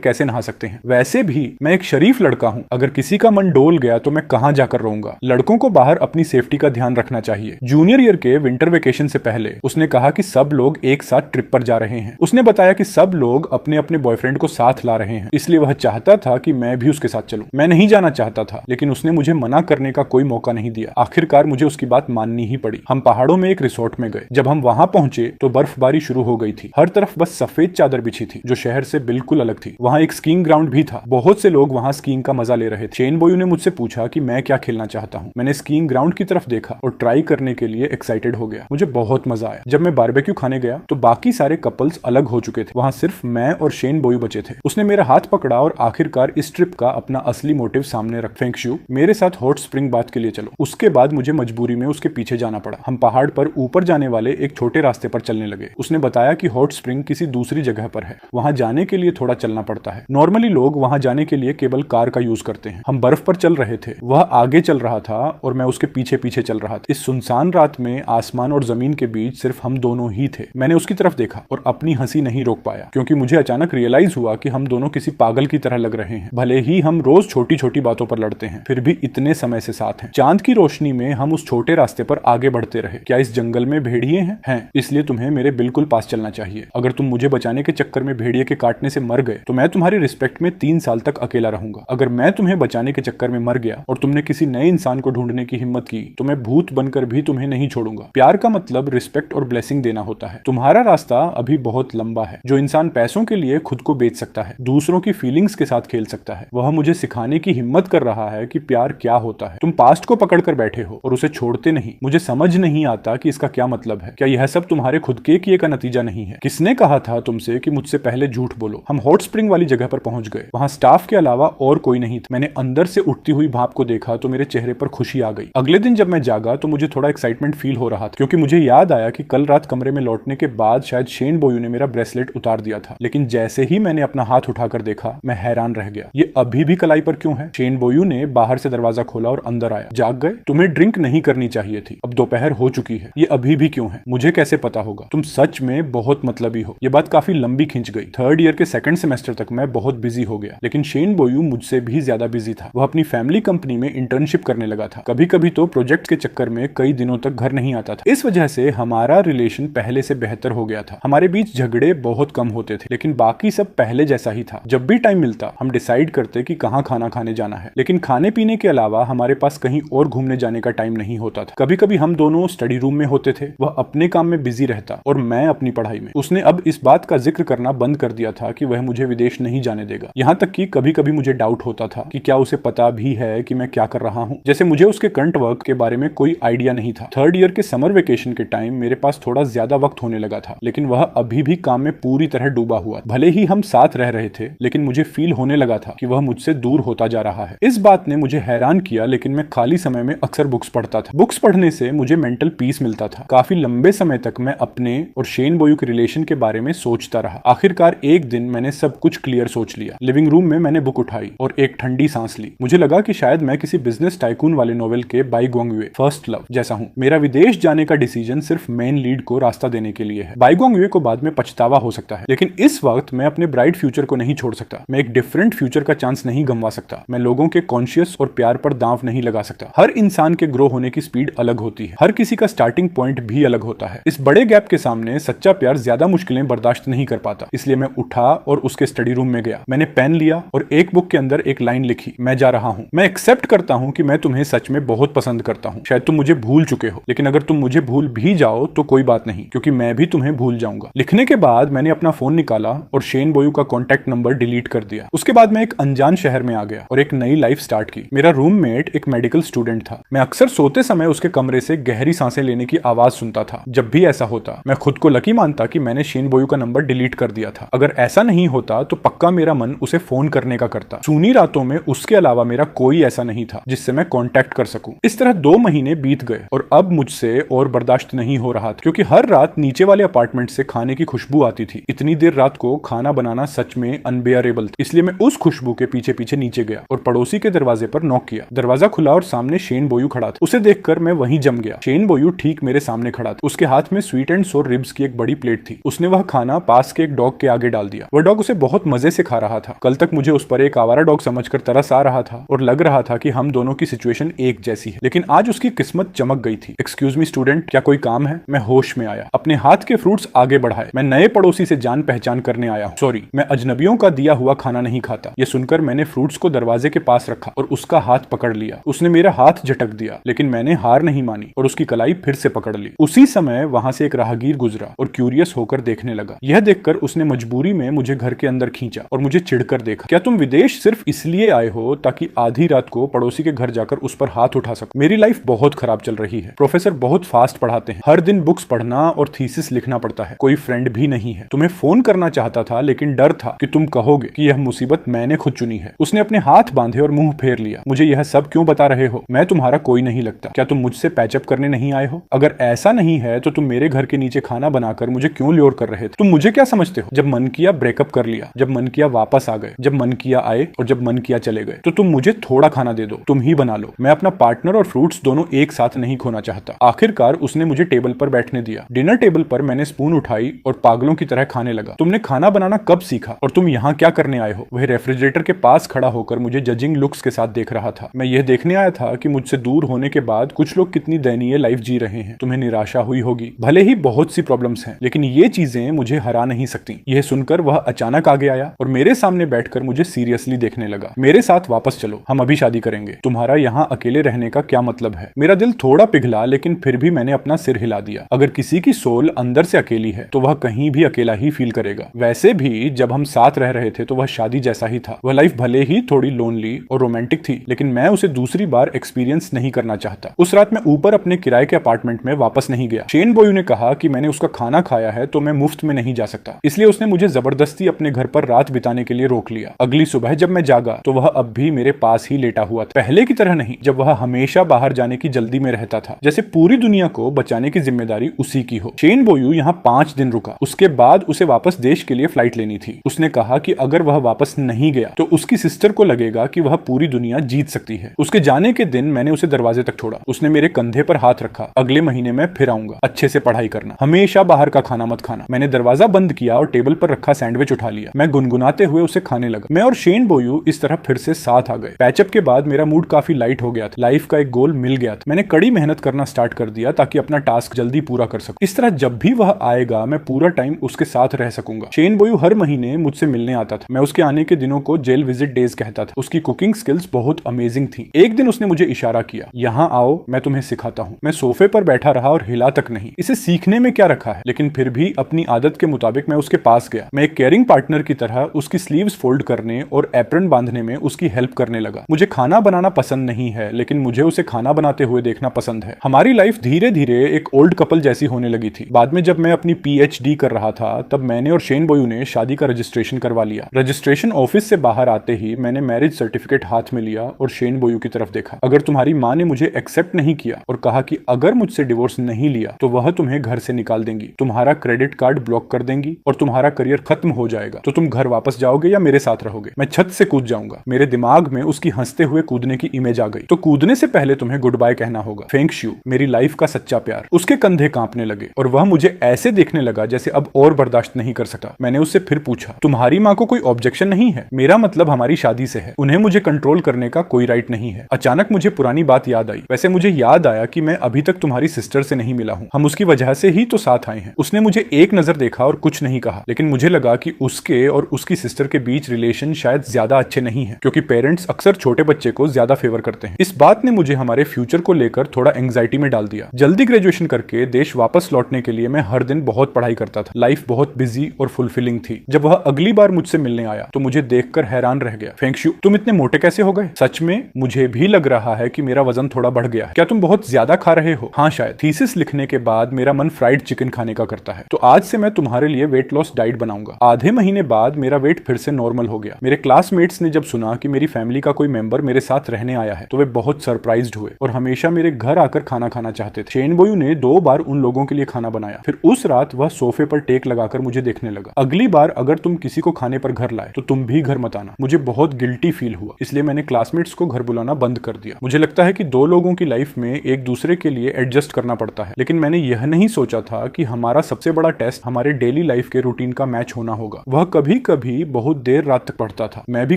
कैसे नहा सकते हैं? वैसे भी मैं एक शरीफ लड़का हूँ, अगर किसी का मन डोल गया तो मैं कहाँ जाकर रोऊंगा। लड़कों को बाहर अपनी सेफ्टी का ध्यान रखना चाहिए। जूनियर ईयर के विंटर वेकेशन से पहले उसने कहा कि सब लोग एक साथ ट्रिप पर जा रहे हैं। उसने बताया कि सब लोग अपने अपने बॉयफ्रेंड को साथ ला रहे हैं, इसलिए वह चाहता था कि मैं भी उसके साथ चलूं। मैं नहीं जाना चाहता था, लेकिन उसने मुझे मना करने का कोई मौका नहीं दिया। आखिरकार मुझे उसकी बात माननी ही पड़ी। हम पहाड़ों में एक रिसोर्ट में गए। जब हम वहां पहुंचे तो बर्फबारी शुरू हो गई थी। हर तरफ बस सफेद चादर बिछी थी जो शहर से बिल्कुल अलग थी। वहां एक स्कीइंग ग्राउंड भी था। बहुत से लोग वहां स्कीइंग का मजा ले रहे थे। शेन बोयू ने मुझसे पूछा कि मैं क्या खेलना चाहता हूं। मैंने स्कीइंग ग्राउंड की तरफ देखा और ट्राई करने के लिए एक्साइटेड हो गया। मुझे बहुत मजा आया। जब मैं बारबेक्यू खाने गया तो बाकी सारे कपल्स अलग हो चुके थे। वहां सिर्फ मैं और शेन बोयू बचे थे। उसने मेरा हाथ पकड़ा और आखिरकार इस ट्रिप का अपना असली मोटिव सामने रख, फेंगशू, मेरे साथ हॉट स्प्रिंग बाथ के लिए चलो। उसके बाद मुझे मजबूरी में उसके पीछे जाना पड़ा। हम पहाड़ पर ऊपर जाने वाले एक छोटे रास्ते पर चलने लगे। उसने बताया कि हॉट स्प्रिंग किसी दूसरी जगह पर है। वहां जाने के लिए थोड़ा चलना पड़ता है। नॉर्मली लोग वहां जाने के लिए केवल कार का यूज करते हैं। हम बर्फ पर चल रहे थे। वह आगे चल रहा था और मैं उसके पीछे पीछे चल रहा था। इस सुनसान रात में आसमान और जमीन के बीच सिर्फ हम दोनों ही थे। मैंने उसकी तरफ देखा और अपनी हंसी नहीं रोक पाया, क्योंकि मुझे अचानक रियलाइज हुआ कि हम दोनों किसी पागल की तरह लग रहे हैं। भले ही हम रोज छोटी छोटी बातों पर लड़ते हैं, फिर भी इतने समय से साथ हैं। चांद की रोशनी में हम उस छोटे रास्ते पर आगे बढ़ते रहे। क्या इस जंगल में भेड़िए हैं? इसलिए तुम्हें मेरे बिल्कुल पास चलना चाहिए। अगर तुम मुझे बचाने के चक्कर में भेड़िए के काटने से मर गए तो मैं तुम्हारी रिस्पेक्ट में 3 साल तक अकेला रहूंगा। अगर मैं तुम्हें बचाने के चक्कर में मर गया और तुमने किसी नए इंसान को ढूंढने की हिम्मत की तो मैं भूत बनकर भी तुम्हें नहीं छोड़ूंगा। प्यार का मतलब रिस्पेक्ट और ब्लेसिंग देना होता है। तुम्हारा रास्ता अभी बहुत लंबा है। जो इंसान पैसों के लिए खुद को बेच सकता है, दूसरों की फीलिंग्स के साथ खेल सकता है, वह मुझे सिखाने की हिम्मत कर रहा है कि प्यार क्या होता है। तुम पास्ट को पकड़ कर बैठे हो और उसे छोड़ते नहीं। मुझे समझ नहीं आता कि इसका क्या मतलब है। क्या यह सब तुम्हारे खुद के किए का नतीजा नहीं है? किसने कहा था तुमसे कि मुझसे पहले झूठ बोलो? हम हॉट स्प्रिंग वाली जगह पर पहुंच गए। वहां स्टाफ के अलावा और कोई नहीं था। मैंने अंदर से उठती हुई भाप को देखा तो मेरे चेहरे पर खुशी आ गई। अगले दिन जब मैं जागा तो मुझे थोड़ा एक्साइटमेंट फील हो रहा था, क्योंकि मुझे याद आया कि कल रात कमरे में लौटने के बाद शायद शेन बोयू ने मेरा ब्रेसलेट उतार दिया था। लेकिन जैसे ही मैंने अपना हाथ उठाकर देखा, मैं हैरान रह गया। ये अभी भी कलाई पर क्यों है? शेन बोयू ने बाहर से दरवाजा खोला और अंदर आया। जाग गए? तुम्हें ड्रिंक नहीं करनी चाहिए थी। अब दोपहर हो चुकी है। ये अभी भी क्यों है? मुझे कैसे पता होगा? तुम सच में बहुत मतलबी हो। ये बात काफी लंबी खिंच गई। 3rd ईयर के 2nd सेमेस्टर तक मैं बहुत बिजी हो गया, लेकिन शेन बोयू मुझसे भी ज्यादा बिजी था। वह अपनी फैमिली कंपनी में इंटर्नशिप करने लगा था। कभी कभी तो प्रोजेक्ट के चक्कर में कई दिनों तक घर नहीं आता था। इस वजह से हमारा रिलेशन पहले से बेहतर हो गया था। हमारे बीच झगड़े बहुत कम होते थे, लेकिन बाकी सब पहले जैसा ही था। जब भी टाइम मिलता हम डिसाइड करते कि कहाँ खाना खाने जाना है, लेकिन खाने पीने के अलावा हमारे पास कहीं और घूमने जाने का टाइम नहीं होता था। कभी कभी हम दोनों स्टडी रूम में होते थे। वह अपने काम में बिजी रहता और मैं अपनी पढ़ाई में। उसने अब इस बात का जिक्र करना बंद कर दिया था कि वह मुझे विदेश नहीं जाने देगा। यहाँ तक कि कभी कभी मुझे डाउट होता था कि क्या उसे पता भी है कि मैं क्या कर रहा हूँ। जैसे मुझे उसके करंट वर्क के बारे में कोई आइडिया नहीं था। 3rd ईयर के समर वेकेशन के टाइम मेरे पास थोड़ा ज्यादा वक्त होने लगा था, लेकिन वह अभी भी काम में पूरी तरह डूबा हुआ। भले ही हम साथ रह रहे थे, लेकिन मुझे फील होने लगा था कि वह मुझसे दूर होता जा रहा है। इस बात ने मुझे हैरान किया, लेकिन मैं खाली समय में अक्सर बुक्स पढ़ता था। बुक्स पढ़ने से मुझे मेंटल पीस मिलता था। काफी लंबे समय तक मैं अपने और शेन बोयू के रिलेशन के बारे में सोचता रहा। आखिरकार एक दिन मैंने सब कुछ क्लियर सोच लिया। लिविंग रूम में मैंने बुक उठाई और एक ठंडी सांस ली। मुझे लगा कि शायद मैं किसी बिजनेस टाइकून वाले नोवेल के बाई गोंगवे फर्स्ट लव जैसा हूँ। मेरा विदेश जाने का डिसीजन सिर्फ मेन लीड को रास्ता देने के लिए है। बाई गोंगवे को बाद में पछतावा हो सकता है, लेकिन इस वक्त मैं अपने ब्राइट फ्यूचर को नहीं छोड़ सकता। मैं एक डिफरेंट फ्यूचर का चांस नहीं गंवा सकता। मैं लोगों के कॉन्शियस और प्यार पर दांव नहीं लगा सकता। हर इंसान के ग्रो होने की स्पीड अलग होती है। हर किसी का स्टार्टिंग पॉइंट भी अलग होता है। इस बड़े गैप के सामने सच्चा प्यार ज्यादा मुश्किलें बर्दाश्त नहीं कर पाता। इसलिए मैं उठा और उसके स्टडी रूम में गया। मैंने पेन लिया और एक बुक के अंदर एक लाइन लिखी, मैं जा रहा हूँ। मैं एक्सेप्ट करता हूँ कि मैं तुम्हें सच में बहुत पसंद करता हूँ। शायद तुम मुझे भूल चुके हो, लेकिन अगर तुम मुझे भूल भी जाओ तो कोई बात नहीं, क्योंकि मैं भी तुम्हें भूल जाऊंगा। लिखने के बाद मैंने अपना फोन निकाला और शेन बोयू का कॉन्टैक्ट नंबर डिलीट कर दिया। उसके बाद मैं एक अनजान शहर में आ गया और एक नई लाइफ स्टार्ट की। मेरा रूममेट एक मेडिकल स्टूडेंट था। मैं अक्सर सोते समय उसके कमरे से गहरी सांसें लेने की आवाज सुनता था। जब भी ऐसा होता मैं खुद को लकी मानता कि मैंने शेन बोयू का नंबर डिलीट कर दिया था। अगर ऐसा नहीं होता तो पक्का मेरा मन उसे फोन करने का करता। सूनी रातों में उसके अलावा मेरा कोई ऐसा नहीं था जिससे मैं कांटेक्ट कर सकूं। इस तरह 2 महीने बीत गए और अब मुझसे और बर्दाश्त नहीं हो रहा था, क्योंकि हर रात नीचे वाले अपार्टमेंट से खाने की खुशबू आती थी। इतनी देर रात को खाना बनाना सच में अनबेयरेबल था। इसलिए मैं उस खुशबू के पीछे पीछे नीचे गया और पड़ोसी के दरवाजे पर नॉक किया। दरवाजा खुला और सामने शेन बोयू खड़ा था। उसे देखकर मैं वहीं जम गया। शेन बोयू ठीक मेरे सामने खड़ा था। उसके हाथ में स्वीट एंड नूडल्स और रिब्स की एक बड़ी प्लेट थी। उसने वह खाना पास के एक डॉग के आगे डाल दिया। वह डॉग उसे बहुत मजे से खा रहा था। कल तक मुझे उस पर एक आवारा डॉग समझकर तरस आ रहा था और लग रहा था कि हम दोनों की सिचुएशन एक जैसी है, लेकिन आज उसकी किस्मत चमक गई थी। एक्सक्यूज मी स्टूडेंट, क्या कोई काम है? मैं होश में आया, अपने हाथ के फ्रूट्स आगे बढ़ाए। मैं नए पड़ोसी से जान पहचान करने आया हूँ। सॉरी, मैं अजनबियों का दिया हुआ खाना नहीं खाता। यह सुनकर मैंने फ्रूट्स को दरवाजे के पास रखा और उसका हाथ पकड़ लिया। उसने मेरा हाथ झटक दिया, लेकिन मैंने हार नहीं मानी और उसकी कलाई फिर से पकड़ ली। उसी समय वहां से एक राहगीर गुजरा और क्यूरियस होकर देखने लगा। यह देखकर उसने मजबूरी में मुझे घर के अंदर खींचा और मुझे चिढ़कर देखा। क्या तुम विदेश सिर्फ इसलिए आए हो ताकि आधी रात को पड़ोसी के घर जाकर उस पर हाथ उठा सको? मेरी लाइफ बहुत खराब चल रही है। प्रोफेसर बहुत फास्ट पढ़ाते हैं, हर दिन बुक्स पढ़ना और थीसिस लिखना पड़ता है। कोई फ्रेंड भी नहीं है। तुम्हें फोन करना चाहता था, लेकिन डर था कि तुम कहोगे कि यह मुसीबत मैंने खुद चुनी है। उसने अपने हाथ बांधे और मुंह फेर लिया। मुझे यह सब क्यों बता रहे हो? मैं तुम्हारा कोई नहीं लगता। क्या तुम मुझसे पैचअप करने नहीं आए हो? अगर ऐसा नहीं है तो तुम मेरे घर के नीचे खाना बनाकर मुझे क्यों ल्योर कर रहे थे? तुम मुझे क्या समझते हो? जब मन किया ब्रेकअप कर लिया, जब मन किया वापस आ गए, जब मन किया आए और जब मन किया चले गए। तो तुम मुझे थोड़ा खाना दे दो, तुम ही बना लो। मैं अपना पार्टनर और फ्रूट्स दोनों एक साथ नहीं खोना चाहता। आखिरकार उसने मुझे टेबल पर बैठने दिया। डिनर टेबल पर मैंने स्पून उठाई और पागलों की तरह खाने लगा। तुमने खाना बनाना कब सीखा और तुम यहाँ क्या करने आए हो? वह रेफ्रिजरेटर के पास खड़ा होकर मुझे जजिंग लुक्स के साथ देख रहा था। मैं यह देखने आया था कि मुझसे दूर होने के बाद कुछ लोग कितनी दयनीय लाइफ जी रहे हैं। तुम्हें निराशा हुई होगी। भले ही बहुत सी प्रॉब्लम्स हैं, लेकिन ये चीजें मुझे हरा नहीं सकती। यह सुनकर वह अचानक आगे आया और मेरे सामने बैठकर मुझे सीरियसली देखने लगा। मेरे साथ वापस चलो, हम अभी शादी करेंगे। तुम्हारा यहाँ अकेले रहने का क्या मतलब है? मेरा दिल थोड़ा पिघला, लेकिन फिर भी मैंने अपना सिर हिला दिया। अगर किसी की सोल अंदर से अकेली है तो वह कहीं भी अकेला ही फील करेगा। वैसे भी जब हम साथ रह रहे थे तो वह शादी जैसा ही था। वह लाइफ भले ही थोड़ी लोनली और रोमांटिक थी, लेकिन मैं उसे दूसरी बार एक्सपीरियंस नहीं करना चाहता। उस रात मैं ऊपर अपने किराए के अपार्टमेंट में वापस नहीं गया। शेन बोयू ने कहा कि मैंने उसका खाना खाया है तो मैं मुफ्त में नहीं जा सकता, इसलिए उसने मुझे जबरदस्ती अपने घर पर रात बिताने के लिए रोक लिया। अगली सुबह जब मैं जागा तो वह अब भी मेरे पास ही लेटा हुआ था। पहले की तरह नहीं, जब वह हमेशा बाहर जाने की जल्दी में रहता था, जैसे पूरी दुनिया को बचाने की जिम्मेदारी उसी की हो। शेन बोयू यहाँ 5 दिन रुका। उसके बाद उसे वापस देश के लिए फ्लाइट लेनी थी। उसने कहा कि अगर वह वापस नहीं गया तो उसकी सिस्टर को लगेगा कि वह पूरी दुनिया जीत सकती है। उसके जाने के दिन मैंने उसे दरवाजे तक छोड़ा। उसने मेरे कंधे पर हाथ रखा। अगले महीने मैं फिर आऊंगा, अच्छे से पढ़ाई करना, हमेशा बाहर का खाना मत खाना। मैंने दरवाजा बंद किया और टेबल पर रखा सैंडविच उठा लिया। मैं गुनगुनाते हुए उसे खाने लगा। मैं और शेन बोयू इस तरह फिर से साथ आ गए। पैचअप के बाद मेरा मूड काफी लाइट हो गया था। लाइफ का एक गोल मिल गया था। मैंने कड़ी मेहनत करना स्टार्ट कर दिया ताकि अपना टास्क जल्दी पूरा कर सकूं। इस तरह जब भी वह आएगा मैं पूरा टाइम उसके साथ रह सकूंगा। शेन बोयू हर महीने मुझसे मिलने आता था। मैं उसके आने के दिनों को जेल विजिट डेज कहता था। उसकी कुकिंग स्किल्स बहुत अमेजिंग थी। एक दिन उसने मुझे इशारा किया, यहाँ आओ, मैं तुम्हें सिखाता हूँ। मैं सोफे पर बैठा रहा और हिला तक नहीं। इसे सीखने में क्या रखा है, लेकिन फिर भी अपनी आदत के मुताबिक मैं उसके पास गया। मैं एक केयरिंग पार्टनर की तरह उसकी स्लीव्स फोल्ड करने और एप्रन बांधने में उसकी हेल्प करने लगा। मुझे खाना बनाना पसंद नहीं है, लेकिन मुझे उसे खाना बनाते हुए देखना पसंद है। हमारी लाइफ धीरे धीरे एक ओल्ड कपल जैसी होने लगी थी। बाद में जब मैं अपनी PhD कर रहा था तब मैंने और शेन बोयू ने शादी का रजिस्ट्रेशन करवा लिया। रजिस्ट्रेशन ऑफिस से बाहर आते ही मैंने मैरिज सर्टिफिकेट हाथ में लिया और शेन बोयू की तरफ देखा। अगर तुम्हारी माँ ने मुझे एक्सेप्ट नहीं किया और कहा कि अगर मुझसे डिवोर्स नहीं लिया तो वह तुम्हें घर से निकाल देंगी, तुम्हारा क्रेडिट कार्ड ब्लॉक कर देंगी और तुम्हारा करियर खत्म हो जाएगा, तो तुम घर वापस जाओगे या मेरे साथ रहोगे? मैं छत से कूद जाऊंगा। मेरे दिमाग में उसकी हंसते हुए कूदने की इमेज आ गई। तो कूदने से पहले तुम्हें गुड बाय कहना होगा। फेंग शू, मेरी लाइफ का सच्चा प्यार। उसके कंधे कांपने लगे और वह मुझे ऐसे देखने लगा जैसे अब और बर्दाश्त नहीं कर सकता। मैंने उससे फिर पूछा, तुम्हारी माँ को कोई ऑब्जेक्शन नहीं है? मेरा मतलब हमारी शादी से है। उन्हें मुझे कंट्रोल करने का कोई राइट नहीं है। अचानक मुझे पुरानी बात याद आई। वैसे मुझे याद आया कि मैं अभी तक तुम्हारी सिस्टर से नहीं मिला हूँ। हम उसकी वजह से ही तो साथ आए हैं। उसने मुझे एक नजर देखा और कुछ नहीं कहा, लेकिन मुझे लगा कि उसके और उसकी सिस्टर के बीच रिलेशन शायद ज्यादा अच्छे नहीं है, क्योंकि पेरेंट्स अक्सर छोटे बच्चे को ज्यादा फेवर करते हैं। इस बात ने मुझे हमारे फ्यूचर को लेकर थोड़ा एंग्जाइटी में डाल दिया। जल्दी ग्रेजुएशन करके देश वापस लौटने के लिए मैं हर दिन बहुत पढ़ाई करता था। लाइफ बहुत बिजी और फुलफिलिंग थी। जब वह अगली बार मुझसे मिलने आया तो मुझे देखकर हैरान रह गया। फेंग शू, तुम इतने मोटे कैसे हो गए? सच में मुझे भी लग रहा है कि मेरा वजन थोड़ा बढ़ गया है। क्या तुम बहुत ज्यादा खा रहे हो? हाँ शायद। थीसिस लिखने के बाद मेरा मन फ्राइड चिकन खाने का करता है, तो आज से मैं तुम्हारे लिए वेट लॉस डाइट बनाऊंगा। आधे महीने बाद मेरा वेट फिर से नॉर्मल हो गया। मेरे क्लासमेट्स ने जब सुना कि मेरी फैमिली का कोई मेंबर मेरे साथ रहने आया है तो वे बहुत सरप्राइज्ड हुए और हमेशा मेरे घर आकर खाना खाना चाहते थे। शेन बोयू ने 2 बार उन लोगों के लिए खाना बनाया। फिर उस रात वह सोफे पर टेक लगाकर मुझे देखने लगा। अगली बार अगर तुम किसी को खाने पर घर लाए तो तुम भी घर मत आना। मुझे बहुत गिल्टी फील हुआ, इसलिए मैंने क्लासमेट्स को घर बुलाना बंद कर दिया। मुझे लगता है कि 2 लोगों की लाइफ में एक दूसरे के लिए एडजस्ट करना पड़ता है, लेकिन मैंने यह नहीं सोचा था कि हमारा सबसे बड़ा टेस्ट हमारे डेली लाइफ के रूटीन का मैच होना होगा। वह कभी कभी बहुत देर रात तक पढ़ता था, मैं भी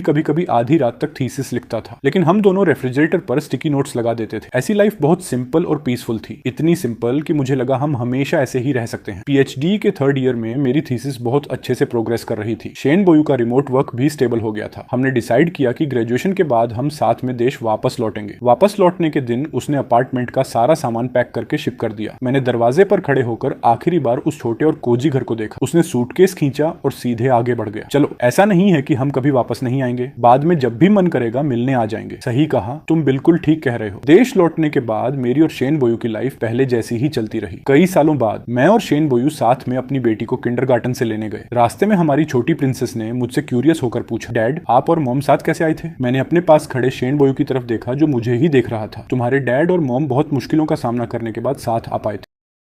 कभी कभी आधी रात तक थीसिस लिखता था, लेकिन हम दोनों रेफ्रिजरेटर पर स्टिकी नोट्स लगा देते थे। ऐसी लाइफ बहुत सिंपल और पीसफुल थी, इतनी सिंपल कि मुझे लगा हम हमेशा ऐसे ही रह सकते हैं। पीएचडी के 3rd ईयर में मेरी थीसिस बहुत अच्छे से प्रोग्रेस कर रही थी। शेन बोयू का रिमोट वर्क भी स्टेबल हो गया था। हमने डिसाइड किया कि ग्रेजुएशन के बाद हम साथ में देश वापस लौटेंगे। वापस लौटने के दिन उसने अपार्टमेंट का सारा सामान पैक करके शिप कर दिया। मैंने दरवाजे पर खड़े होकर आखिरी बार उस छोटे और कोजी घर को देखा। उसने सूटकेस खींचा और सीधे आगे बढ़ गया। चलो, ऐसा नहीं है कि हम कभी वापस नहीं आएंगे, बाद में जब भी मन करेगा मिलने आ जाएंगे। सही कहा, तुम बिल्कुल ठीक कह रहे हो। देश लौटने के बाद मेरी और शेन बोयू की लाइफ पहले जैसी ही चलती रही। कई सालों बाद मैं और शेन बोयू साथ में अपनी बेटी को किंडरगार्टन से लेने गए। रास्ते में हमारी छोटी प्रिंसेस ने मुझसे क्यूरियस होकर पूछा, डैड, आप और मॉम साथ कैसे आए थे? मैंने अपने पास खड़े शेन बोयू की तरफ देखा जो मुझे ही देख रहा था। तुम्हारे डैड और मॉम बहुत मुश्किलों का सामना करने के बाद साथ आ पाए थे।